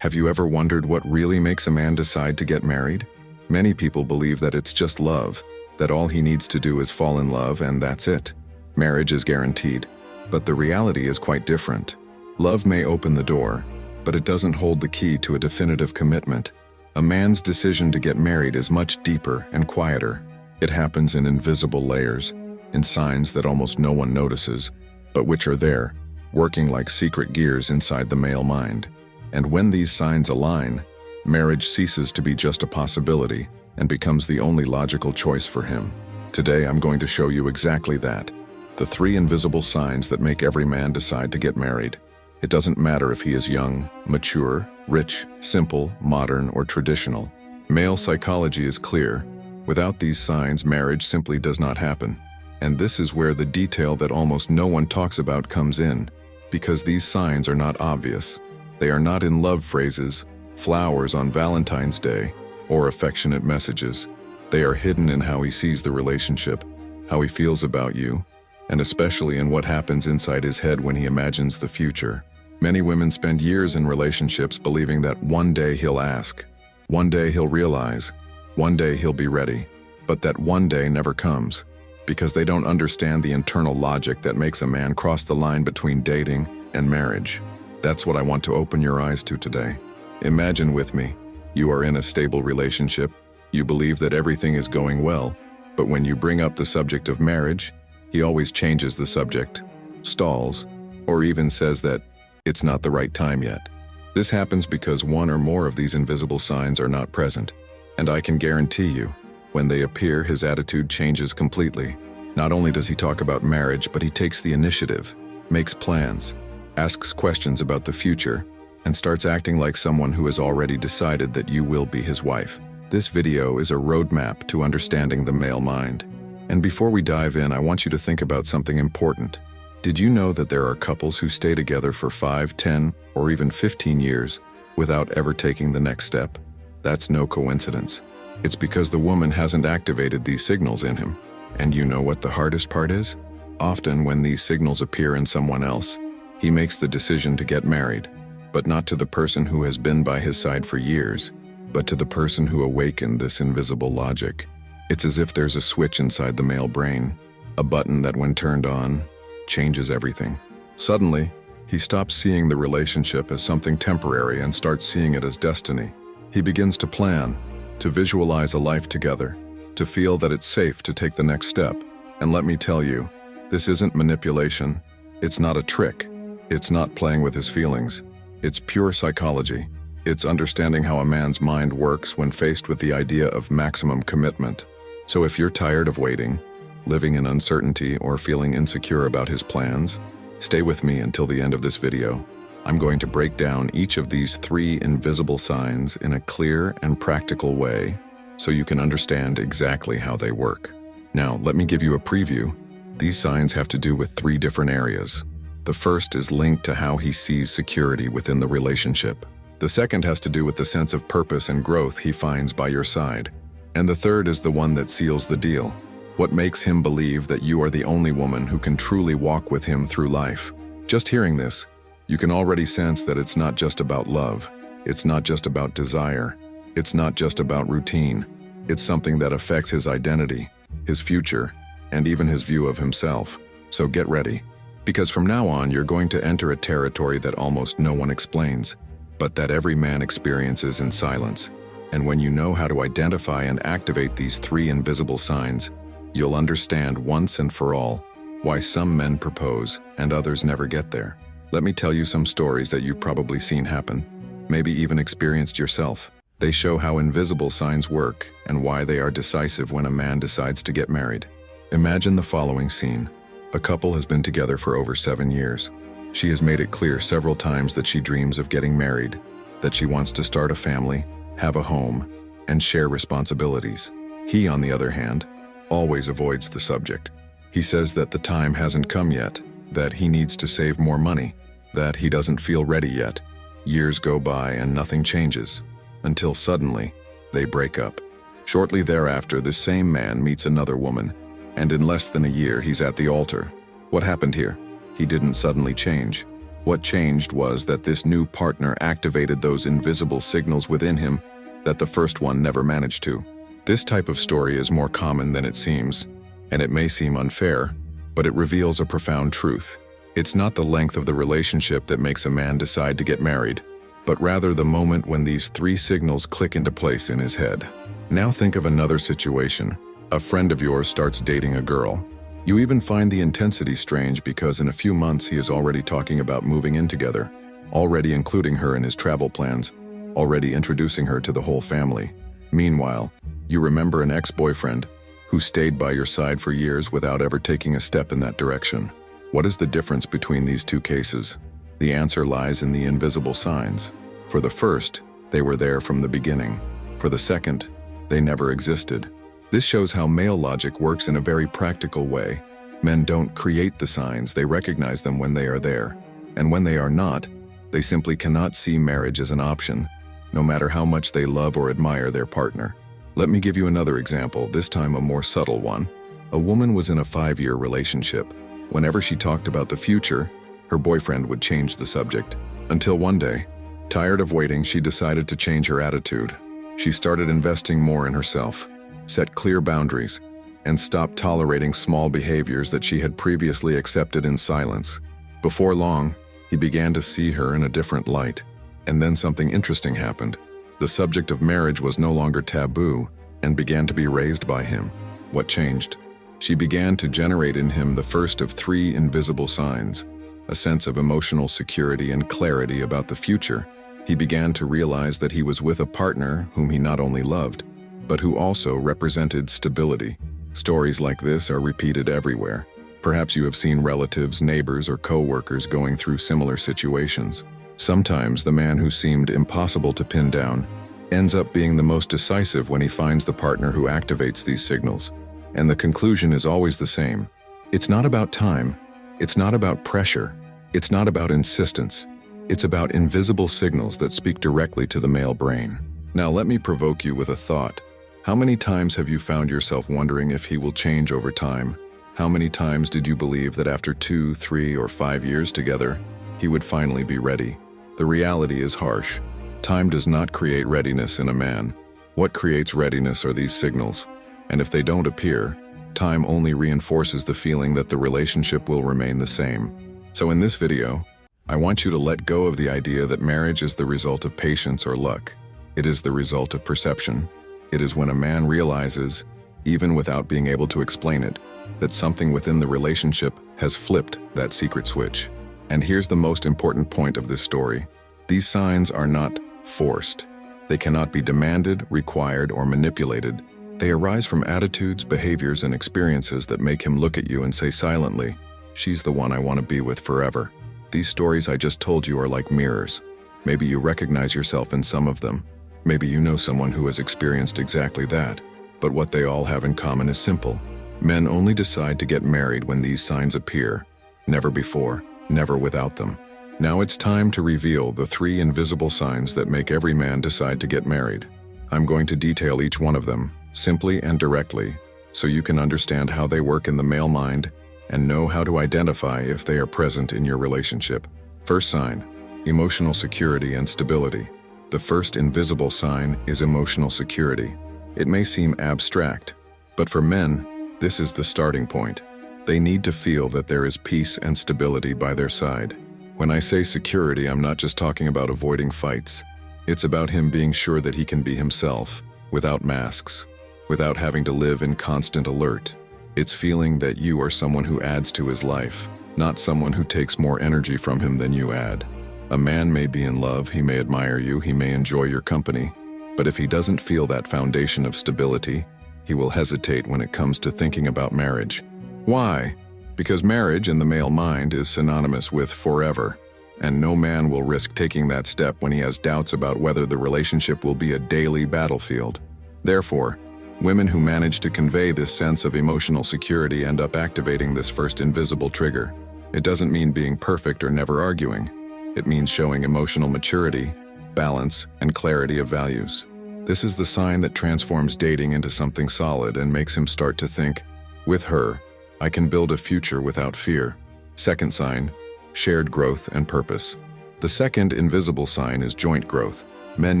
Have you ever wondered what really makes a man decide to get married? Many people believe that it's just love, that all he needs to do is fall in love and that's it. Marriage is guaranteed. But the reality is quite different. Love may open the door, but it doesn't hold the key to a definitive commitment. A man's decision to get married is much deeper and quieter. It happens in invisible layers, in signs that almost no one notices, but which are there, working like secret gears inside the male mind. And when these signs align, marriage ceases to be just a possibility and becomes the only logical choice for him. Today I'm going to show you exactly that. The 3 invisible signs that make every man decide to get married. It doesn't matter if he is young, mature, rich, simple, modern, or traditional. Male psychology is clear. Without these signs, marriage simply does not happen. And this is where the detail that almost no one talks about comes in, because these signs are not obvious. They are not in love phrases, flowers on Valentine's Day, or affectionate messages. They are hidden in how he sees the relationship, how he feels about you, and especially in what happens inside his head when he imagines the future. Many women spend years in relationships believing that one day he'll ask, one day he'll realize, one day he'll be ready, but that one day never comes, because they don't understand the internal logic that makes a man cross the line between dating and marriage. That's what I want to open your eyes to today. Imagine with me, you are in a stable relationship, you believe that everything is going well, but when you bring up the subject of marriage, he always changes the subject, stalls, or even says that it's not the right time yet. This happens because one or more of these invisible signs are not present, and I can guarantee you, when they appear, his attitude changes completely. Not only does he talk about marriage, but he takes the initiative, makes plans, asks questions about the future, and starts acting like someone who has already decided that you will be his wife. This video is a roadmap to understanding the male mind. And before we dive in, I want you to think about something important. Did you know that there are couples who stay together for 5, 10, or even 15 years without ever taking the next step? That's no coincidence. It's because the woman hasn't activated these signals in him. And you know what the hardest part is? Often when these signals appear in someone else, he makes the decision to get married, but not to the person who has been by his side for years, but to the person who awakened this invisible logic. It's as if there's a switch inside the male brain, a button that when turned on, changes everything. Suddenly, he stops seeing the relationship as something temporary and starts seeing it as destiny. He begins to plan, to visualize a life together, to feel that it's safe to take the next step. And let me tell you, this isn't manipulation, it's not a trick. It's not playing with his feelings. It's pure psychology. It's understanding how a man's mind works when faced with the idea of maximum commitment. So if you're tired of waiting, living in uncertainty, or feeling insecure about his plans, stay with me until the end of this video. I'm going to break down each of these 3 invisible signs in a clear and practical way so you can understand exactly how they work. Now, let me give you a preview. These signs have to do with 3 different areas. The first is linked to how he sees security within the relationship. The second has to do with the sense of purpose and growth he finds by your side. And the third is the one that seals the deal. What makes him believe that you are the only woman who can truly walk with him through life. Just hearing this, you can already sense that it's not just about love. It's not just about desire. It's not just about routine. It's something that affects his identity, his future, and even his view of himself. So get ready. Because from now on, you're going to enter a territory that almost no one explains, but that every man experiences in silence. And when you know how to identify and activate these 3 invisible signs, you'll understand once and for all why some men propose and others never get there. Let me tell you some stories that you've probably seen happen, maybe even experienced yourself. They show how invisible signs work and why they are decisive when a man decides to get married. Imagine the following scene. A couple has been together for over 7 years. She has made it clear several times that she dreams of getting married, that she wants to start a family, have a home, and share responsibilities. He, on the other hand, always avoids the subject. He says that the time hasn't come yet, that he needs to save more money, that he doesn't feel ready yet. Years go by and nothing changes, until suddenly, they break up. Shortly thereafter, the same man meets another woman, and in less than a year, he's at the altar. What happened here? He didn't suddenly change. What changed was that this new partner activated those invisible signals within him that the first one never managed to. This type of story is more common than it seems, and it may seem unfair, but it reveals a profound truth. It's not the length of the relationship that makes a man decide to get married, but rather the moment when these three signals click into place in his head. Now think of another situation. A friend of yours starts dating a girl. You even find the intensity strange because in a few months he is already talking about moving in together, already including her in his travel plans, already introducing her to the whole family. Meanwhile, you remember an ex-boyfriend who stayed by your side for years without ever taking a step in that direction. What is the difference between these two cases? The answer lies in the invisible signs. For the first, they were there from the beginning. For the second, they never existed. This shows how male logic works in a very practical way. Men don't create the signs, they recognize them when they are there. And when they are not, they simply cannot see marriage as an option, no matter how much they love or admire their partner. Let me give you another example, this time a more subtle one. A woman was in a 5-year relationship. Whenever she talked about the future, her boyfriend would change the subject. Until one day, tired of waiting, she decided to change her attitude. She started investing more in herself, set clear boundaries, and stopped tolerating small behaviors that she had previously accepted in silence. Before long, he began to see her in a different light. And then something interesting happened. The subject of marriage was no longer taboo and began to be raised by him. What changed? She began to generate in him the first of 3 invisible signs, a sense of emotional security and clarity about the future. He began to realize that he was with a partner whom he not only loved, but who also represented stability. Stories like this are repeated everywhere. Perhaps you have seen relatives, neighbors, or co-workers going through similar situations. Sometimes the man who seemed impossible to pin down ends up being the most decisive when he finds the partner who activates these signals. And the conclusion is always the same. It's not about time. It's not about pressure. It's not about insistence. It's about invisible signals that speak directly to the male brain. Now let me provoke you with a thought. How many times have you found yourself wondering if he will change over time? How many times did you believe that after 2, 3, or 5 years together, he would finally be ready? The reality is harsh. Time does not create readiness in a man. What creates readiness are these signals. And if they don't appear, time only reinforces the feeling that the relationship will remain the same. So in this video, I want you to let go of the idea that marriage is the result of patience or luck. It is the result of perception. It is when a man realizes, even without being able to explain it, that something within the relationship has flipped that secret switch. And here's the most important point of this story. These signs are not forced. They cannot be demanded, required, or manipulated. They arise from attitudes, behaviors, and experiences that make him look at you and say silently, "She's the one I want to be with forever." These stories I just told you are like mirrors. Maybe you recognize yourself in some of them. Maybe you know someone who has experienced exactly that. But what they all have in common is simple. Men only decide to get married when these signs appear. Never before, never without them. Now it's time to reveal the 3 invisible signs that make every man decide to get married. I'm going to detail each one of them, simply and directly, so you can understand how they work in the male mind and know how to identify if they are present in your relationship. First sign, emotional security and stability. The first invisible sign is emotional security. It may seem abstract, but for men, this is the starting point. They need to feel that there is peace and stability by their side. When I say security, I'm not just talking about avoiding fights. It's about him being sure that he can be himself, without masks, without having to live in constant alert. It's feeling that you are someone who adds to his life, not someone who takes more energy from him than you add. A man may be in love, he may admire you, he may enjoy your company, but if he doesn't feel that foundation of stability, he will hesitate when it comes to thinking about marriage. Why? Because marriage in the male mind is synonymous with forever, and no man will risk taking that step when he has doubts about whether the relationship will be a daily battlefield. Therefore, women who manage to convey this sense of emotional security end up activating this first invisible trigger. It doesn't mean being perfect or never arguing. It means showing emotional maturity, balance, and clarity of values. This is the sign that transforms dating into something solid and makes him start to think, with her, I can build a future without fear. Second sign, shared growth and purpose. The second invisible sign is joint growth. Men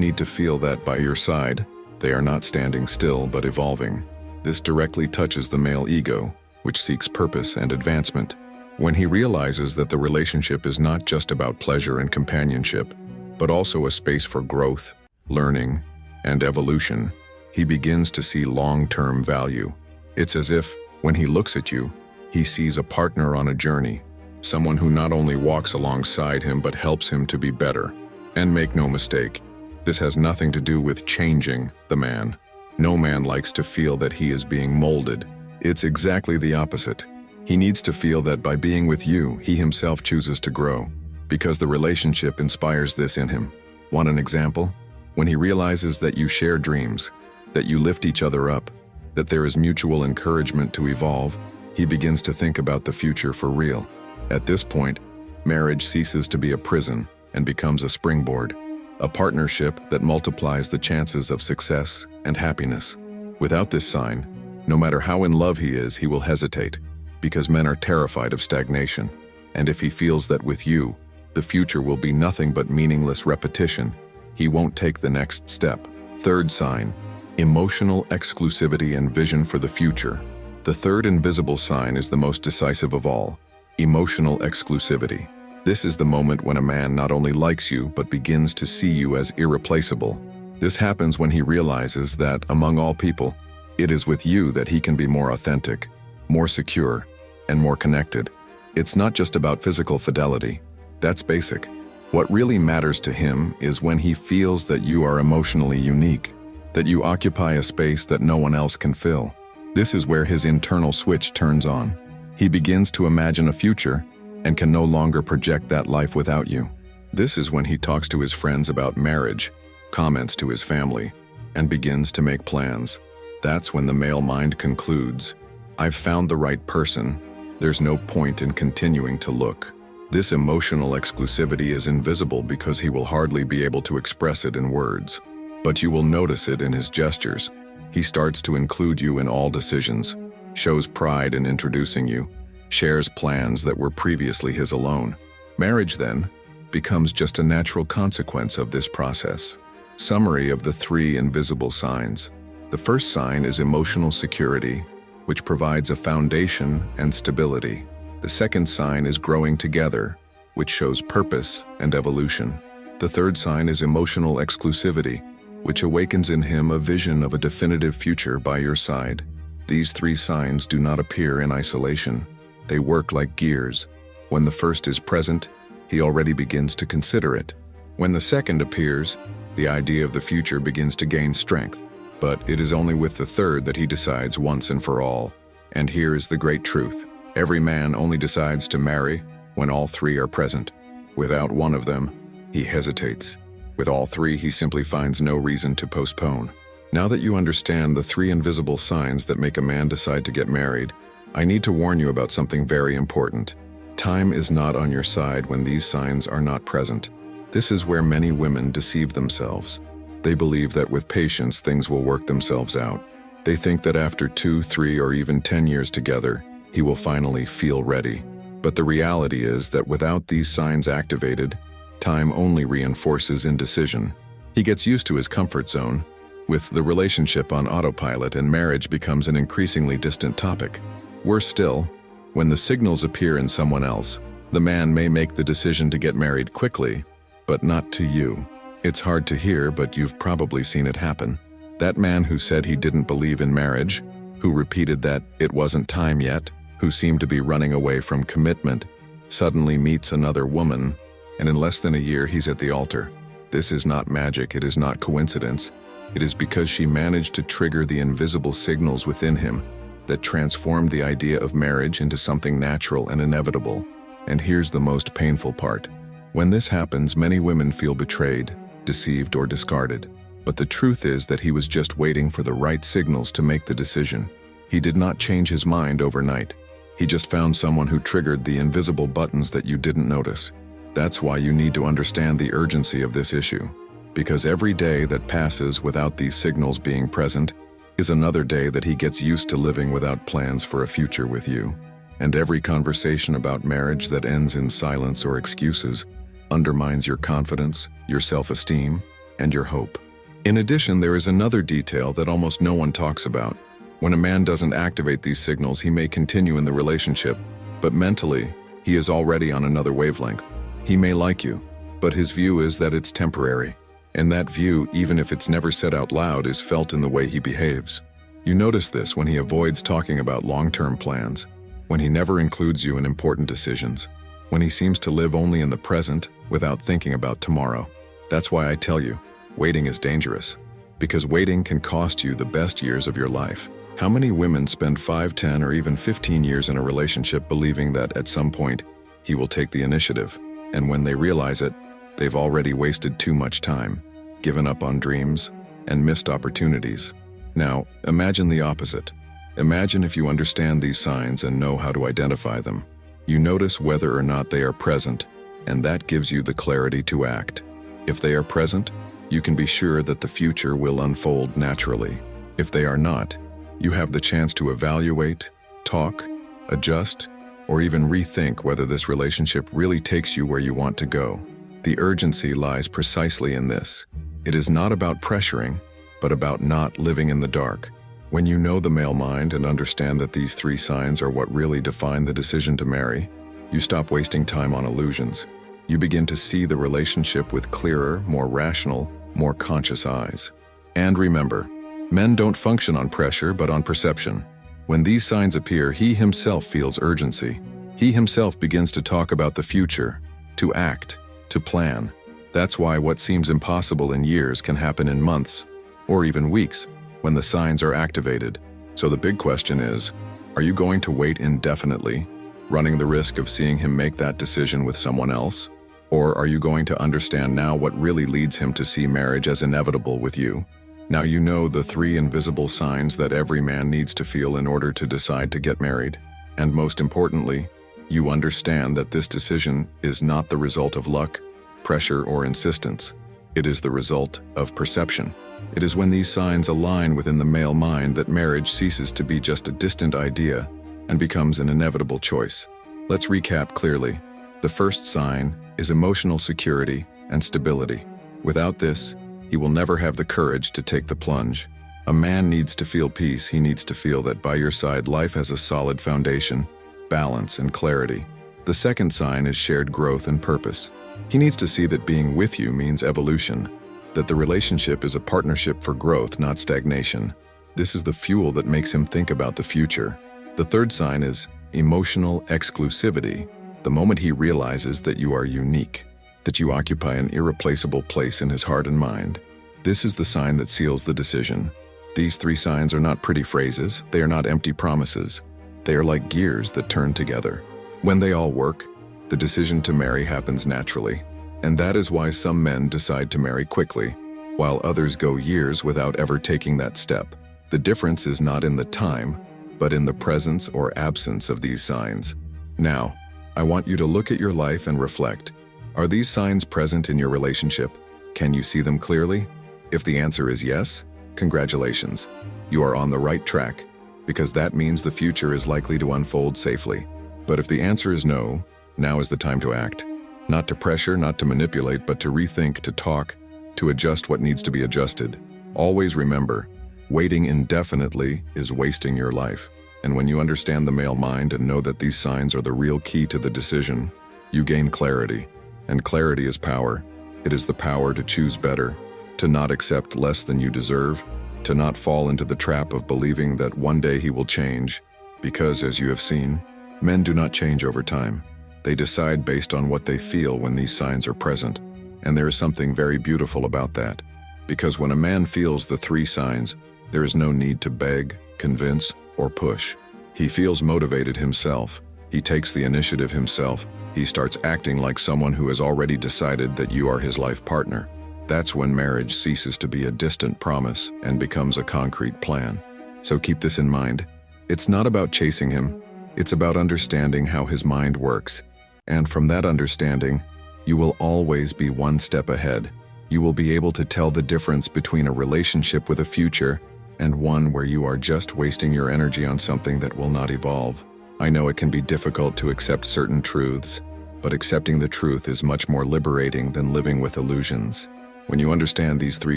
need to feel that by your side, they are not standing still but evolving. This directly touches the male ego, which seeks purpose and advancement. When he realizes that the relationship is not just about pleasure and companionship, but also a space for growth, learning, and evolution, he begins to see long-term value. It's as if, when he looks at you, he sees a partner on a journey, someone who not only walks alongside him but helps him to be better. And make no mistake, this has nothing to do with changing the man. No man likes to feel that he is being molded. It's exactly the opposite. He needs to feel that by being with you, he himself chooses to grow, because the relationship inspires this in him. Want an example? When he realizes that you share dreams, that you lift each other up, that there is mutual encouragement to evolve, he begins to think about the future for real. At this point, marriage ceases to be a prison and becomes a springboard, a partnership that multiplies the chances of success and happiness. Without this sign, no matter how in love he is, he will hesitate, because men are terrified of stagnation. And if he feels that with you, the future will be nothing but meaningless repetition, he won't take the next step. Third sign, emotional exclusivity and vision for the future. The third invisible sign is the most decisive of all, emotional exclusivity. This is the moment when a man not only likes you, but begins to see you as irreplaceable. This happens when he realizes that, among all people, it is with you that he can be more authentic, more secure, and more connected. It's not just about physical fidelity. That's basic. What really matters to him is when he feels that you are emotionally unique, that you occupy a space that no one else can fill. This is where his internal switch turns on. He begins to imagine a future and can no longer project that life without you. This is when he talks to his friends about marriage, comments to his family, and begins to make plans. That's when the male mind concludes, "I've found the right person. There's no point in continuing to look." This emotional exclusivity is invisible because he will hardly be able to express it in words. But you will notice it in his gestures. He starts to include you in all decisions, shows pride in introducing you, shares plans that were previously his alone. Marriage, then, becomes just a natural consequence of this process. Summary of the three invisible signs. The first sign is emotional security, which provides a foundation and stability. The second sign is growing together, which shows purpose and evolution. The third sign is emotional exclusivity, which awakens in him a vision of a definitive future by your side. These three signs do not appear in isolation. They work like gears. When the first is present, he already begins to consider it. When the second appears, the idea of the future begins to gain strength. But it is only with the third that he decides once and for all. And here is the great truth. Every man only decides to marry when all three are present. Without one of them, he hesitates. With all three, he simply finds no reason to postpone. Now that you understand the three invisible signs that make a man decide to get married, I need to warn you about something very important. Time is not on your side when these signs are not present. This is where many women deceive themselves. They believe that with patience, things will work themselves out. They think that after 2, 3, or even 10 years together, he will finally feel ready. But the reality is that without these signs activated, time only reinforces indecision. He gets used to his comfort zone, with the relationship on autopilot, and marriage becomes an increasingly distant topic. Worse still, when the signals appear in someone else, the man may make the decision to get married quickly, but not to you. It's hard to hear, but you've probably seen it happen. That man who said he didn't believe in marriage, who repeated that it wasn't time yet, who seemed to be running away from commitment, suddenly meets another woman, and in less than a year he's at the altar. This is not magic, it is not coincidence. It is because she managed to trigger the invisible signals within him that transformed the idea of marriage into something natural and inevitable. And here's the most painful part. When this happens, many women feel betrayed, deceived, or discarded. But the truth is that he was just waiting for the right signals to make the decision. He did not change his mind overnight. He just found someone who triggered the invisible buttons that you didn't notice. That's why you need to understand the urgency of this issue. Because every day that passes without these signals being present is another day that he gets used to living without plans for a future with you. And every conversation about marriage that ends in silence or excuses undermines your confidence, your self-esteem, and your hope. In addition, there is another detail that almost no one talks about. When a man doesn't activate these signals, he may continue in the relationship, but mentally, he is already on another wavelength. He may like you, but his view is that it's temporary. And that view, even if it's never said out loud, is felt in the way he behaves. You notice this when he avoids talking about long-term plans, when he never includes you in important decisions, when he seems to live only in the present without thinking about tomorrow. That's why I tell you, waiting is dangerous, because waiting can cost you the best years of your life. How many women spend 5, 10, or even 15 years in a relationship believing that at some point he will take the initiative, and when they realize it, they've already wasted too much time, given up on dreams, and missed opportunities. Now, imagine the opposite. Imagine if you understand these signs and know how to identify them. You notice whether or not they are present, and that gives you the clarity to act. If they are present, you can be sure that the future will unfold naturally. If they are not, you have the chance to evaluate, talk, adjust, or even rethink whether this relationship really takes you where you want to go. The urgency lies precisely in this. It is not about pressuring, but about not living in the dark. When you know the male mind and understand that these 3 signs are what really define the decision to marry, you stop wasting time on illusions. You begin to see the relationship with clearer, more rational, more conscious eyes. And remember, men don't function on pressure but on perception. When these signs appear, he himself feels urgency. He himself begins to talk about the future, to act, to plan. That's why what seems impossible in years can happen in months, or even weeks, when the signs are activated. So the big question is, are you going to wait indefinitely, running the risk of seeing him make that decision with someone else? Or are you going to understand now what really leads him to see marriage as inevitable with you? Now you know the 3 invisible signs that every man needs to feel in order to decide to get married. And most importantly, you understand that this decision is not the result of luck, pressure, or insistence. It is the result of perception. It is when these signs align within the male mind that marriage ceases to be just a distant idea and becomes an inevitable choice. Let's recap clearly. The first sign is emotional security and stability. Without this, he will never have the courage to take the plunge. A man needs to feel peace. He needs to feel that by your side life has a solid foundation, balance, and clarity. The second sign is shared growth and purpose. He needs to see that being with you means evolution, that the relationship is a partnership for growth, not stagnation. This is the fuel that makes him think about the future. The third sign is emotional exclusivity. The moment he realizes that you are unique, that you occupy an irreplaceable place in his heart and mind. This is the sign that seals the decision. These 3 signs are not pretty phrases. They are not empty promises. They are like gears that turn together. When they all work, the decision to marry happens naturally. And that is why some men decide to marry quickly, while others go years without ever taking that step. The difference is not in the time, but in the presence or absence of these signs. Now, I want you to look at your life and reflect. Are these signs present in your relationship? Can you see them clearly? If the answer is yes, congratulations. You are on the right track, because that means the future is likely to unfold safely. But if the answer is no, now is the time to act. Not to pressure, not to manipulate, but to rethink, to talk, to adjust what needs to be adjusted. Always remember, waiting indefinitely is wasting your life. And when you understand the male mind and know that these signs are the real key to the decision, you gain clarity. And clarity is power. It is the power to choose better, to not accept less than you deserve, to not fall into the trap of believing that one day he will change. Because, as you have seen, men do not change over time. They decide based on what they feel when these signs are present. And there is something very beautiful about that. Because when a man feels the 3 signs, there is no need to beg, convince, or push. He feels motivated himself. He takes the initiative himself. He starts acting like someone who has already decided that you are his life partner. That's when marriage ceases to be a distant promise and becomes a concrete plan. So keep this in mind. It's not about chasing him. It's about understanding how his mind works. And from that understanding, you will always be one step ahead. You will be able to tell the difference between a relationship with a future and one where you are just wasting your energy on something that will not evolve. I know it can be difficult to accept certain truths, but accepting the truth is much more liberating than living with illusions. When you understand these 3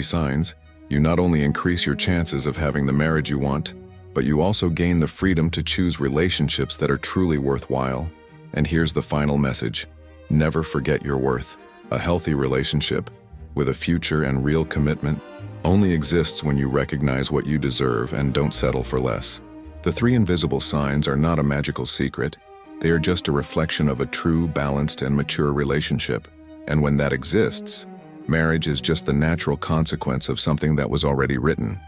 signs, you not only increase your chances of having the marriage you want, but you also gain the freedom to choose relationships that are truly worthwhile. And here's the final message: never forget your worth. A healthy relationship, with a future and real commitment, only exists when you recognize what you deserve and don't settle for less. The 3 invisible signs are not a magical secret. They are just a reflection of a true, balanced, and mature relationship. And when that exists, marriage is just the natural consequence of something that was already written.